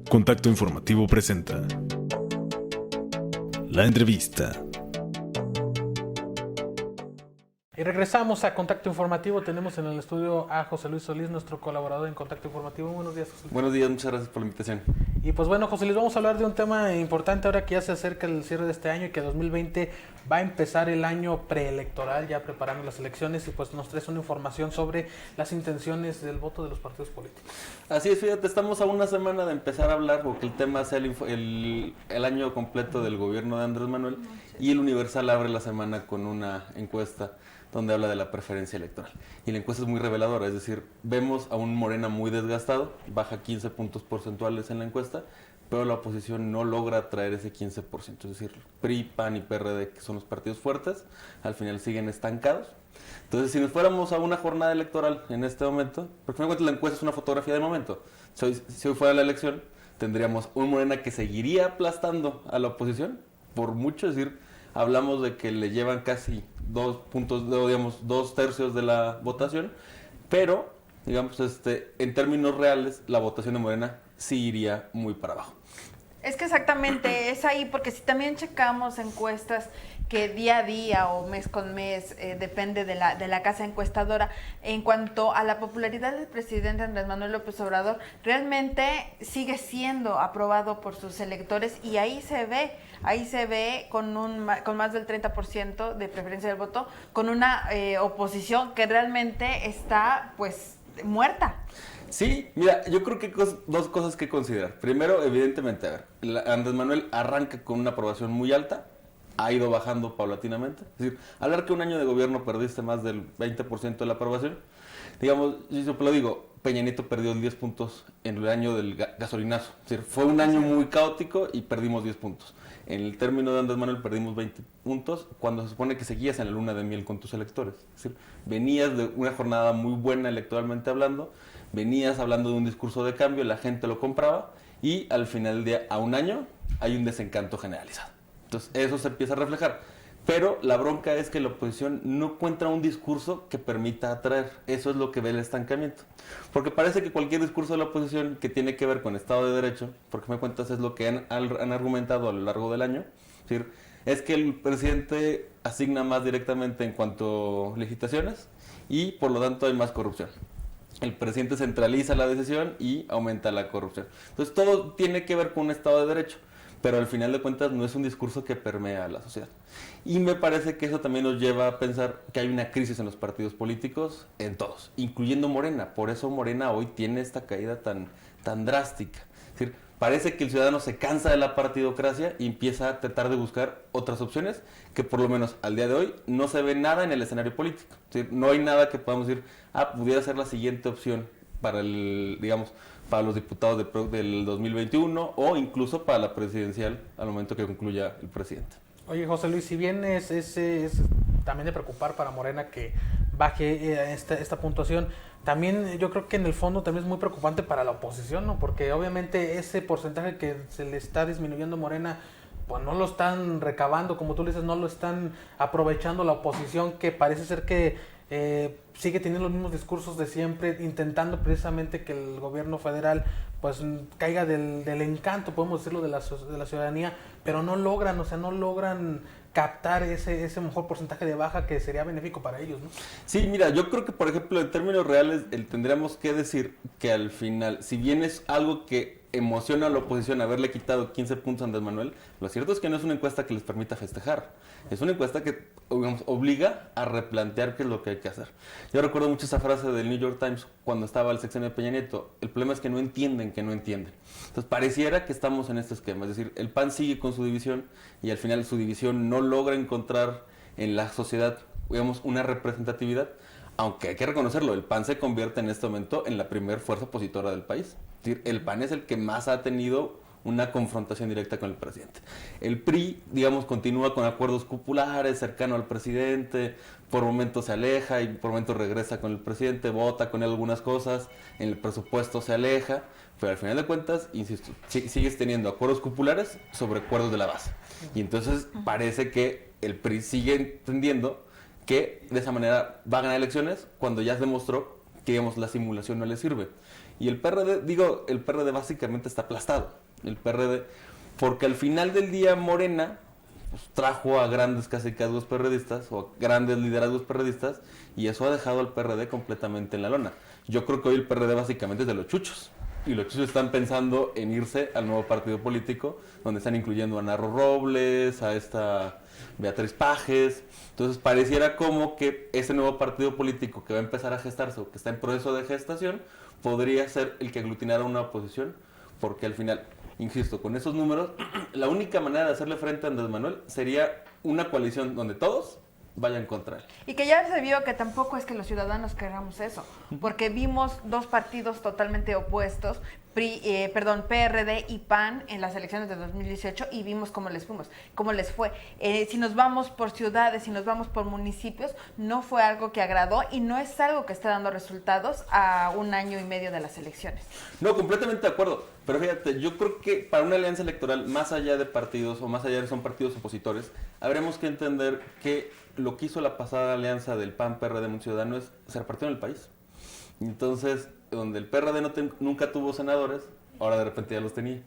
Contacto Informativo presenta la entrevista. Y regresamos a Contacto Informativo. Tenemos en el estudio a José Luis Solís, nuestro colaborador en Contacto Informativo. Buenos días, José Luis. Buenos días, muchas gracias por la invitación. Y pues bueno, José Luis, vamos a hablar de un tema importante ahora que ya se acerca el cierre de este año y que 2020 va a empezar el año preelectoral, ya preparando las elecciones, y pues nos traes una información sobre las intenciones del voto de los partidos políticos. Así es, fíjate, estamos a una semana de empezar a hablar porque el tema sea el año completo del gobierno de Andrés Manuel, y el Universal abre la semana con una encuesta donde habla de la preferencia electoral. Y la encuesta es muy reveladora, es decir, vemos a un Morena muy desgastado, baja 15 puntos porcentuales en la encuesta, pero la oposición no logra traer ese 15%. Es decir, PRI, PAN y PRD, que son los partidos fuertes, al final siguen estancados. Entonces, si nos fuéramos a una jornada electoral en este momento, porque me cuenta la encuesta es una fotografía del momento. Si hoy fuera la elección, tendríamos un Morena que seguiría aplastando a la oposición, por mucho, es decir, hablamos de que le llevan casi 2 tercios de la votación, pero, digamos, en términos reales, la votación de Morena sí iría muy para abajo. Es que exactamente es ahí, porque si también checamos encuestas que día a día o mes con mes depende de la casa encuestadora, en cuanto a la popularidad del presidente Andrés Manuel López Obrador, realmente sigue siendo aprobado por sus electores, y ahí se ve con más del 30% de preferencia del voto, con una oposición que realmente está pues muerta. Sí, mira, yo creo que dos cosas que considerar. Primero, evidentemente, Andrés Manuel arranca con una aprobación muy alta, ha ido bajando paulatinamente. Es decir, hablar que un año de gobierno perdiste más del 20% de la aprobación, digamos, yo lo digo, Peña Nieto perdió 10 puntos en el año del gasolinazo. Es decir, fue un año muy caótico y perdimos 10 puntos. En el término de Andrés Manuel perdimos 20 puntos cuando se supone que seguías en la luna de miel con tus electores. Es decir, venías de una jornada muy buena electoralmente hablando, venías hablando de un discurso de cambio, la gente lo compraba, y al final del día, a un año, hay un desencanto generalizado. Entonces, eso se empieza a reflejar. Pero la bronca es que la oposición no encuentra un discurso que permita atraer. Eso es lo que ve el estancamiento. Porque parece que cualquier discurso de la oposición que tiene que ver con Estado de Derecho, porque me cuentas es lo que han argumentado a lo largo del año, es decir, es que el presidente asigna más directamente en cuanto a licitaciones y por lo tanto hay más corrupción. El presidente centraliza la decisión y aumenta la corrupción. Entonces todo tiene que ver con un Estado de Derecho, pero al final de cuentas no es un discurso que permea a la sociedad. Y me parece que eso también nos lleva a pensar que hay una crisis en los partidos políticos, en todos, incluyendo Morena. Por eso Morena hoy tiene esta caída tan drástica. Es decir, parece que el ciudadano se cansa de la partidocracia y empieza a tratar de buscar otras opciones que por lo menos al día de hoy no se ve nada en el escenario político. Es decir, no hay nada que podamos decir, pudiera ser la siguiente opción para para los diputados del 2021 o incluso para la presidencial al momento que concluya el presidente. Oye, José Luis, si bien es también de preocupar para Morena que baje esta puntuación, también yo creo que en el fondo también es muy preocupante para la oposición, ¿no? Porque obviamente ese porcentaje que se le está disminuyendo a Morena, pues no lo están recabando, como tú le dices, no lo están aprovechando la oposición, que parece ser que sigue teniendo los mismos discursos de siempre, intentando precisamente que el gobierno federal pues caiga del encanto, podemos decirlo, de la ciudadanía, pero no logran captar ese mejor porcentaje de baja que sería benéfico para ellos, ¿no? Sí, mira, yo creo que, por ejemplo, en términos reales, tendríamos que decir que al final, si bien es algo que emociona a la oposición haberle quitado 15 puntos a Andrés Manuel, lo cierto es que no es una encuesta que les permita festejar. Es una encuesta que, digamos, obliga a replantear qué es lo que hay que hacer. Yo recuerdo mucho esa frase del New York Times cuando estaba el sexenio de Peña Nieto: el problema es que no entienden que no entienden. Entonces pareciera que estamos en este esquema, es decir, el PAN sigue con su división y al final su división no logra encontrar en la sociedad, digamos, una representatividad, aunque hay que reconocerlo, el PAN se convierte en este momento en la primer fuerza opositora del país. Es decir, el PAN es el que más ha tenido una confrontación directa con el presidente. El PRI, digamos, continúa con acuerdos cupulares, cercano al presidente, por momentos se aleja y por momentos regresa con el presidente, vota con él algunas cosas, en el presupuesto se aleja, pero al final de cuentas, insisto, sigues teniendo acuerdos cupulares sobre acuerdos de la base. Y entonces parece que el PRI sigue entendiendo que de esa manera va a ganar elecciones cuando ya se demostró que, digamos, la simulación no le sirve. Y el PRD, el PRD básicamente está aplastado. El PRD, porque al final del día Morena pues, trajo a grandes cacicazgos perredistas o a grandes liderazgos perredistas y eso ha dejado al PRD completamente en la lona. Yo creo que hoy el PRD básicamente es de los chuchos. Y los chuchos están pensando en irse al nuevo partido político, donde están incluyendo a Narro Robles, a esta Beatriz Pajes. Entonces pareciera como que ese nuevo partido político que va a empezar a gestarse o que está en proceso de gestación, podría ser el que aglutinara una oposición, porque al final, insisto, con esos números, la única manera de hacerle frente a Andrés Manuel sería una coalición donde todos vayan contra él. Y que ya se vio que tampoco es que los ciudadanos queramos eso, porque vimos dos partidos totalmente opuestos, PRD y PAN en las elecciones de 2018 y vimos cómo les fue. Si nos vamos por ciudades, si nos vamos por municipios, no fue algo que agradó y no es algo que esté dando resultados a 1 año y medio de las elecciones. No, completamente de acuerdo. Pero fíjate, yo creo que para una alianza electoral, más allá de partidos o más allá de son partidos opositores, habremos que entender que lo que hizo la pasada alianza del PAN-PRD Movimiento Ciudadano es se repartió en el país. Entonces, donde el PRD nunca tuvo senadores, ahora de repente ya los tenía.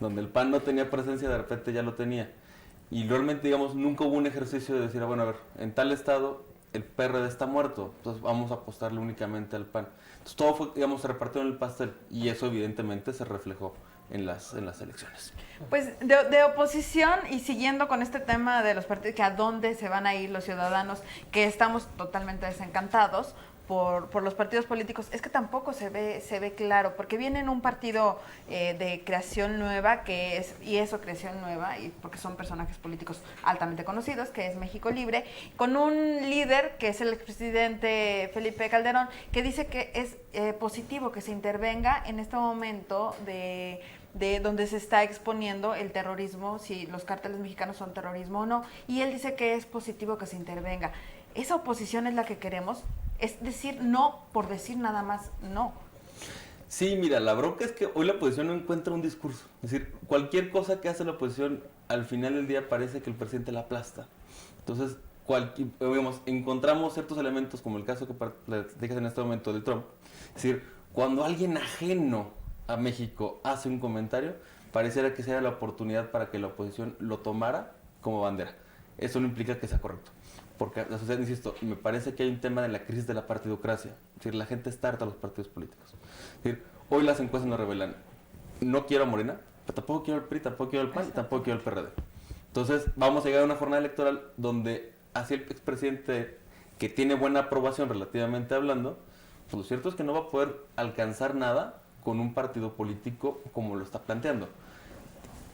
Donde el PAN no tenía presencia, de repente ya lo tenía. Y realmente, digamos, nunca hubo un ejercicio de decir, bueno, a ver, en tal estado el PRD está muerto, entonces vamos a apostarle únicamente al PAN. Entonces todo fue, digamos, se repartió en el pastel y eso evidentemente se reflejó en las elecciones. Pues de oposición y siguiendo con este tema de los partidos, que a dónde se van a ir los ciudadanos, que estamos totalmente desencantados por los partidos políticos, es que tampoco se ve claro, porque viene en un partido de creación nueva, creación nueva, y porque son personajes políticos altamente conocidos, que es México Libre, con un líder que es el expresidente Felipe Calderón, que dice que es positivo que se intervenga en este momento de donde se está exponiendo el terrorismo, si los cárteles mexicanos son terrorismo o no, y él dice que es positivo que se intervenga. Esa oposición es la que queremos, es decir no por decir nada más no. Sí, mira, la bronca es que hoy la oposición no encuentra un discurso. Es decir, cualquier cosa que hace la oposición, al final del día parece que el presidente la aplasta. Entonces, digamos, encontramos ciertos elementos, como el caso que platicas en este momento de Trump. Es decir, cuando alguien ajeno a México hace un comentario, pareciera que sea la oportunidad para que la oposición lo tomara como bandera. Eso no implica que sea correcto. Porque la sociedad, insisto, me parece que hay un tema de la crisis de la partidocracia. Es decir, la gente está harta de los partidos políticos. Es decir, hoy las encuestas nos revelan, no quiero a Morena, pero tampoco quiero al PRI, tampoco quiero al PAN, tampoco quiero al PRD. Entonces, vamos a llegar a una jornada electoral donde así el expresidente, que tiene buena aprobación relativamente hablando, pues lo cierto es que no va a poder alcanzar nada con un partido político como lo está planteando.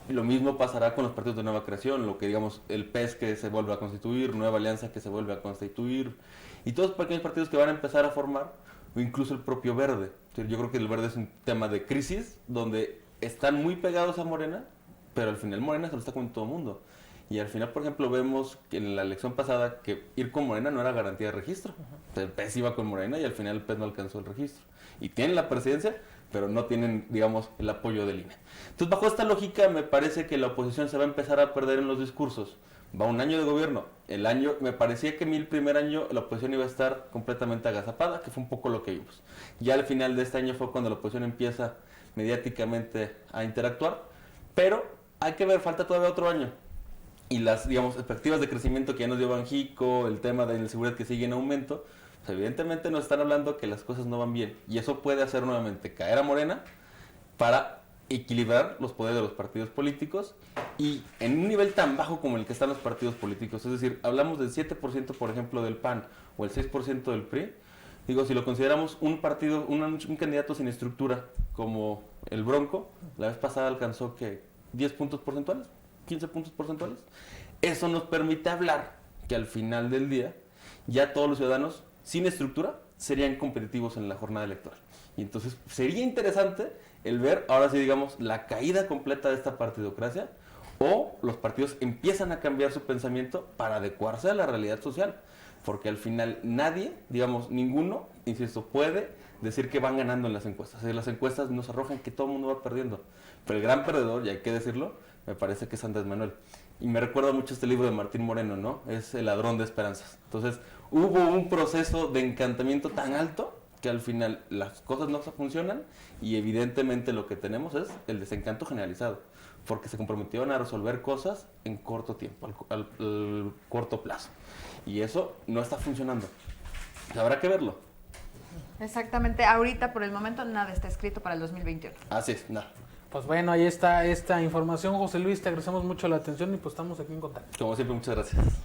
Y lo mismo pasará con los partidos de nueva creación, lo que digamos el PES que se vuelve a constituir, Nueva Alianza que se vuelve a constituir, y todos los pequeños partidos que van a empezar a formar, o incluso el propio Verde. Yo creo que el Verde es un tema de crisis, donde están muy pegados a Morena, pero al final Morena se lo está comiendo todo el mundo. Y al final, por ejemplo, vemos que en la elección pasada que ir con Morena no era garantía de registro. El PES iba con Morena y al final el PES no alcanzó el registro. Y tienen la presidencia, pero no tienen, digamos, el apoyo del INE. Entonces, bajo esta lógica, me parece que la oposición se va a empezar a perder en los discursos. Va 1 año de gobierno. Me parecía que el primer año la oposición iba a estar completamente agazapada, que fue un poco lo que vimos. Ya al final de este año fue cuando la oposición empieza mediáticamente a interactuar, pero hay que ver, falta todavía otro año. Y las, digamos, expectativas de crecimiento que ya nos dio Banjico, el tema de la inseguridad que sigue en aumento, pues evidentemente nos están hablando que las cosas no van bien. Y eso puede hacer nuevamente caer a Morena para equilibrar los poderes de los partidos políticos y en un nivel tan bajo como el que están los partidos políticos. Es decir, hablamos del 7%, por ejemplo, del PAN o el 6% del PRI. Digo, si lo consideramos un partido, un candidato sin estructura como el Bronco, la vez pasada alcanzó que 10 puntos porcentuales, 15 puntos porcentuales. Eso nos permite hablar que al final del día ya todos los ciudadanos sin estructura serían competitivos en la jornada electoral. Y entonces sería interesante el ver, ahora sí digamos, la caída completa de esta partidocracia o los partidos empiezan a cambiar su pensamiento para adecuarse a la realidad social. Porque al final nadie, digamos, ninguno, insisto, puede decir que van ganando en las encuestas. Las encuestas nos arrojan que todo el mundo va perdiendo. Pero el gran perdedor, y hay que decirlo, me parece que es Andrés Manuel. Y me recuerda mucho este libro de Martín Moreno, ¿no? Es El ladrón de esperanzas. Entonces, hubo un proceso de encantamiento tan alto que al final las cosas no funcionan y evidentemente lo que tenemos es el desencanto generalizado, porque se comprometieron a resolver cosas en corto tiempo, al corto plazo. Y eso no está funcionando. Habrá que verlo. Exactamente, ahorita por el momento nada está escrito para el 2021. Así es, nada. Pues bueno, ahí está esta información, José Luis, te agradecemos mucho la atención y pues estamos aquí en contacto. Como siempre, muchas gracias.